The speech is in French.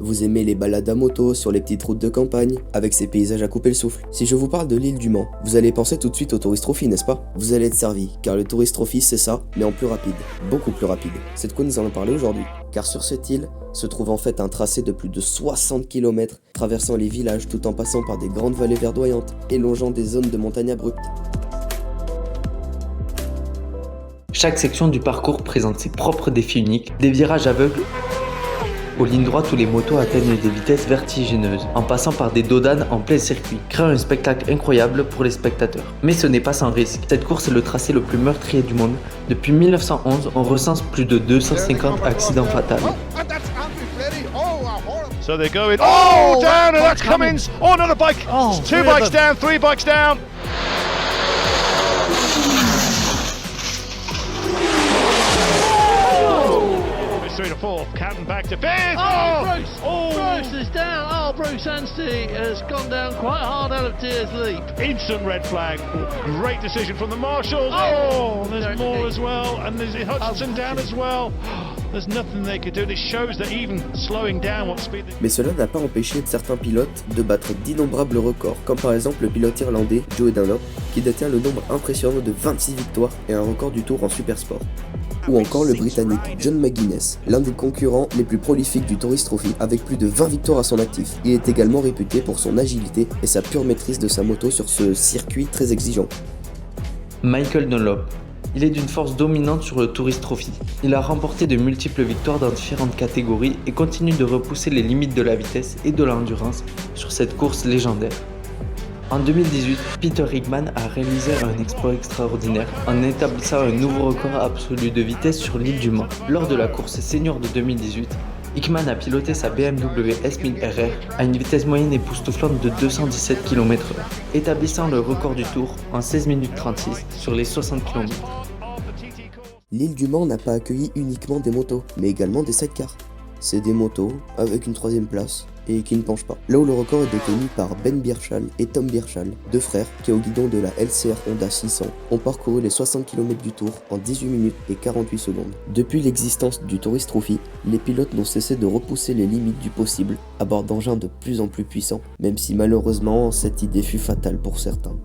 Vous aimez les balades à moto sur les petites routes de campagne, avec ces paysages à couper le souffle. Si je vous parle de l'île du Mans, vous allez penser tout de suite au Tourist Trophy, n'est-ce pas? Vous allez être servi, car le Tourist Trophy c'est ça, mais en plus rapide. Beaucoup plus rapide. C'est de quoi nous allons parler aujourd'hui. Car sur cette île se trouve en fait un tracé de plus de 60 km, traversant les villages tout en passant par des grandes vallées verdoyantes et longeant des zones de montagnes abruptes. Chaque section du parcours présente ses propres défis uniques, des virages aveugles aux lignes droites où les motos atteignent des vitesses vertigineuses, en passant par des dodanes en plein circuit, créant un spectacle incroyable pour les spectateurs. Mais ce n'est pas sans risque. Cette course est le tracé le plus meurtrier du monde. Depuis 1911, on recense plus de 250 accidents fatals. So they're going, oh, down, and that's Cummins. Oh, another bike. It's two bikes down, three bikes down. Three to four, Catton back to fifth. Oh, Bruce is down. Oh, Bruce Anstey has gone down quite hard out of Deer's Leap. Instant red flag. Great decision from the marshals. Oh, there's more as well, and there's Hutchinson down as well. There's nothing they could do. This shows that even slowing down what speed. Mais cela n'a pas empêché certains pilotes de battre d'innombrables records, comme par exemple le pilote irlandais Joe Dunlop, qui détient le nombre impressionnant de 26 victoires et un record du tour en supersport. Ou encore le britannique John McGuinness, l'un des concurrents les plus prolifiques du Tourist Trophy, avec plus de 20 victoires à son actif. Il est également réputé pour son agilité et sa pure maîtrise de sa moto sur ce circuit très exigeant. Michael Dunlop. Il est d'une force dominante sur le Tourist Trophy. Il a remporté de multiples victoires dans différentes catégories et continue de repousser les limites de la vitesse et de l'endurance sur cette course légendaire. En 2018, Peter Hickman a réalisé un exploit extraordinaire en établissant un nouveau record absolu de vitesse sur l'île du Mans. Lors de la course senior de 2018, Hickman a piloté sa BMW S1000RR à une vitesse moyenne époustouflante de 217 km/h, établissant le record du tour en 16 minutes 36 sur les 60 km. L'île du Mans n'a pas accueilli uniquement des motos, mais également des sidecars. C'est des motos avec une troisième place et qui ne penchent pas. Là où le record est détenu par Ben Birchall et Tom Birchall, deux frères qui au guidon de la LCR Honda 600 ont parcouru les 60 km du tour en 18 minutes et 48 secondes. Depuis l'existence du Tourist Trophy, les pilotes n'ont cessé de repousser les limites du possible à bord d'engins de plus en plus puissants, même si malheureusement cette idée fut fatale pour certains.